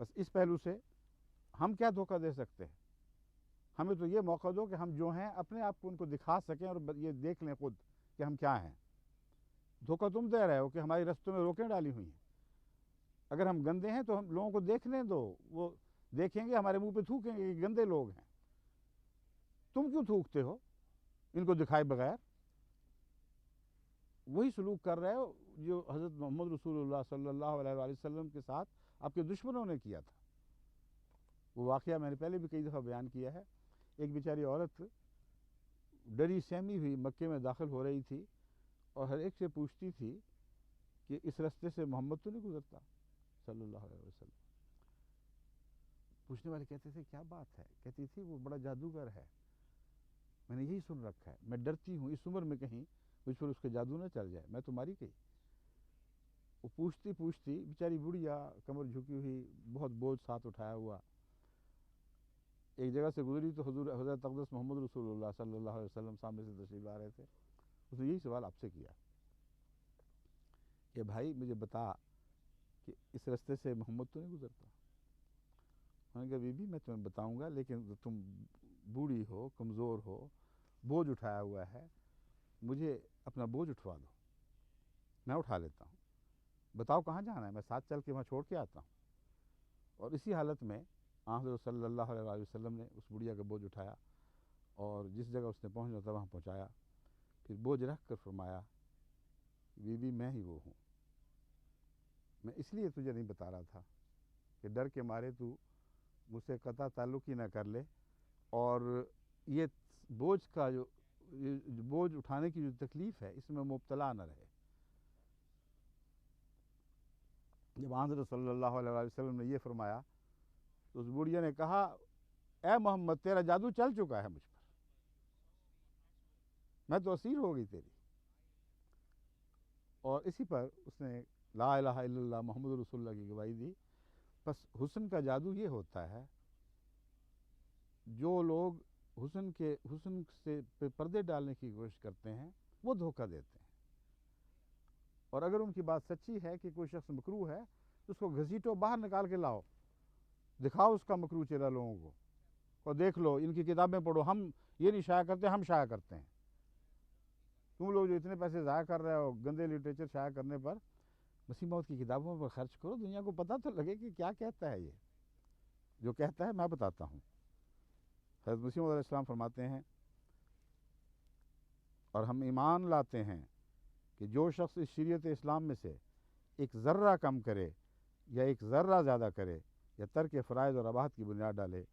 بس اس پہلو سے ہم کیا دھوکہ دے سکتے ہیں؟ ہمیں تو یہ موقع دو کہ ہم جو ہیں اپنے آپ کو ان کو دکھا سکیں اور یہ دیکھ لیں خود کہ ہم کیا ہیں۔ دھوکہ تم دے رہے ہو کہ ہماری رستوں میں روکیں ڈالی ہوئی ہیں۔ اگر ہم گندے ہیں تو ہم لوگوں کو دیکھنے دو، وہ دیکھیں گے ہمارے منہ پہ تھوکیں گے کہ گندے لوگ ہیں۔ تم کیوں تھوکتے ہو ان کو دکھائے بغیر؟ وہی سلوک کر رہے ہو جو حضرت محمد رسول اللہ صلی اللہ علیہ وآلہ وسلم کے ساتھ آپ کے دشمنوں نے کیا تھا۔ وہ واقعہ میں نے پہلے بھی کئی دفعہ بیان کیا ہے۔ ایک بیچاری عورت ڈری سہمی ہوئی مکے میں داخل ہو رہی تھی اور ہر ایک سے پوچھتی تھی کہ اس رستے سے محمد تو نہیں گزرتا صلی اللہ علیہ وسلم۔ پوچھنے والے کہتے تھے کیا بات ہے؟ کہتی تھی وہ بڑا جادوگر ہے، میں نے یہی سن رکھا ہے، میں ڈرتی ہوں اس عمر میں کہیں مجھ پر اس کے جادو نہ چل جائے، میں تمہاری گئی۔ وہ پوچھتی پوچھتی بیچاری بڑھیا کمر جھکی ہوئی، بہت بوجھ ساتھ اٹھایا ہوا، ایک جگہ سے گزری تو حضرت اقدس محمد رسول اللہ صلی اللہ علیہ وسلم سامنے سے تشریف لا رہے تھے۔ اس نے یہی سوال آپ سے کیا کہ بھائی مجھے بتا کہ اس رستے سے محمد تو نہیں گزرتا؟ میں نے کہا بی بی میں تمہیں بتاؤں گا، لیکن تم بوڑھی ہو، کمزور ہو، بوجھ اٹھایا ہوا ہے، مجھے اپنا بوجھ اٹھوا دو، میں اٹھا لیتا ہوں، بتاؤ کہاں جانا ہے، میں ساتھ چل کے وہاں چھوڑ کے آتا ہوں۔ اور اسی حالت میں حضرت صلی اللہ علیہ وآلہ وسلم نے اس بڑھیا کا بوجھ اٹھایا اور جس جگہ اس نے پہنچنا تھا وہاں پہنچایا، پھر بوجھ رکھ کر فرمایا بی بی میں ہی وہ ہوں، میں اس لیے تجھے نہیں بتا رہا تھا کہ ڈر کے مارے تو مجھ سے قطع تعلق ہی نہ کر لے اور یہ بوجھ کا جو بوجھ اٹھانے کی جو تکلیف ہے اس میں مبتلا نہ رہے۔ جب حضرت صلی اللہ علیہ وسلم نے یہ فرمایا تو اس بڑھیا نے کہا اے محمد تیرا جادو چل چکا ہے مجھ پر، میں تو اسیر ہو گئی تیری۔ اور اسی پر اس نے لا الہ الا اللہ محمد رسول اللہ کی گواہی دی۔ بس حسن کا جادو یہ ہوتا ہے، جو لوگ حسن سے پردے ڈالنے کی کوشش کرتے ہیں وہ دھوکہ دیتے ہیں، اور اگر ان کی بات سچی ہے کہ کوئی شخص مکروہ ہے تو اس کو گھسیٹو، باہر نکال کے لاؤ، دکھاؤ اس کا مکروہ چہرہ لوگوں کو، اور دیکھ لو ان کی کتابیں پڑھو، ہم یہ نہیں شائع کرتے، ہم شائع کرتے ہیں۔ تم لوگ جو اتنے پیسے ضائع کر رہے ہو گندے لٹریچر شائع کرنے پر، مسیح موعود کی کتابوں پر خرچ کرو، دنیا کو پتہ تو لگے کہ کیا کہتا ہے۔ یہ جو کہتا ہے میں بتاتا ہوں۔ حضرت مسیح موعود علیہ السلام فرماتے ہیں اور ہم ایمان لاتے ہیں کہ جو شخص اس شریعت اسلام میں سے ایک ذرہ کم کرے یا ایک ذرہ زیادہ کرے یا ترک فرائض اور اباحت کی بنیاد ڈالے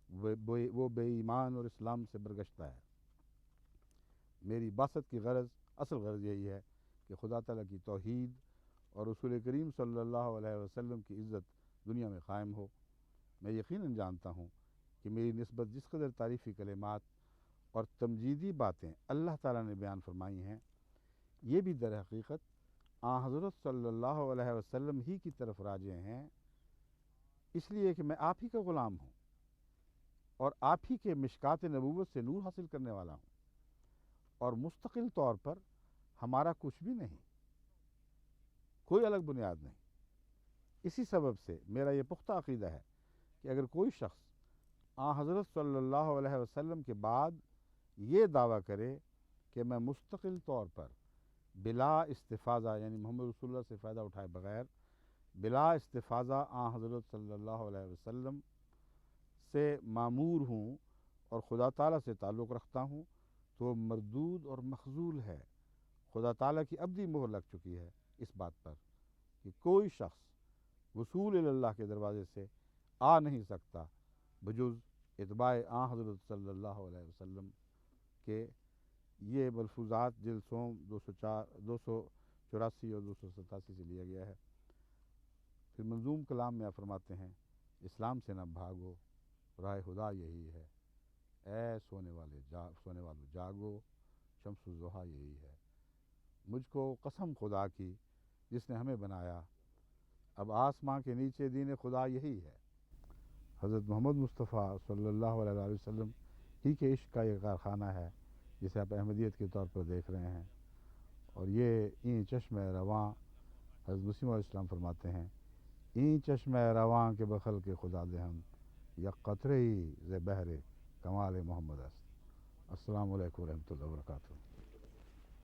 وہ بے ایمان اور اسلام سے برگشتہ ہے۔ میری بعثت کی اصل غرض یہی ہے کہ خدا تعالیٰ کی توحید اور رسول کریم صلی اللہ علیہ وسلم کی عزت دنیا میں قائم ہو۔ میں یقیناً جانتا ہوں کہ میری نسبت جس قدر تعریفی کلمات اور تمجیدی باتیں اللہ تعالیٰ نے بیان فرمائی ہیں، یہ بھی در حقیقت حضرت صلی اللہ علیہ وسلم ہی کی طرف راجع ہیں، اس لیے کہ میں آپ ہی کا غلام ہوں اور آپ ہی کے مشکات نبوت سے نور حاصل کرنے والا ہوں، اور مستقل طور پر ہمارا کچھ بھی نہیں، کوئی الگ بنیاد نہیں۔ اسی سبب سے میرا یہ پختہ عقیدہ ہے کہ اگر کوئی شخص حضرت صلی اللہ علیہ وسلم کے بعد یہ دعویٰ کرے کہ میں مستقل طور پر بلا استفاضہ، یعنی محمد رسول اللہ سے فائدہ اٹھائے بغیر بلا استفاضہ حضرت صلی اللہ علیہ وسلم سے معمور ہوں اور خدا تعالیٰ سے تعلق رکھتا ہوں، تو وہ مردود اور مخذول ہے۔ خدا تعالیٰ کی ابدی مہر لگ چکی ہے اس بات پر کہ کوئی شخص وصول اللہ کے دروازے سے آ نہیں سکتا بجز اتباع حضرت صلی اللہ علیہ وسلم کے۔ یہ ملفوظات جلد سوم 284 اور 287 سے لیا گیا ہے۔ پھر منظوم کلام میں آپ فرماتے ہیں اسلام سے نہ بھاگو، راہ خدا یہی ہے، اے سونے والو جاگو، شمس الضحیٰ یہی ہے۔ مجھ کو قسم خدا کی جس نے ہمیں بنایا، اب آسماں کے نیچے دین خدا یہی ہے۔ حضرت محمد مصطفیٰ صلی اللہ علیہ وآلہ وسلم ہی کے عشق کا یہ کارخانہ ہے جسے آپ احمدیت کے طور پر دیکھ رہے ہیں، اور یہ چشم رواں حضرت مسیح علیہ السلام فرماتے ہیں این چشم رواں کے بخل کے خدا دے ہم یک قطرے ہی ز بحر کمال محمد است. السلام علیکم ورحمۃ اللہ وبرکاتہ.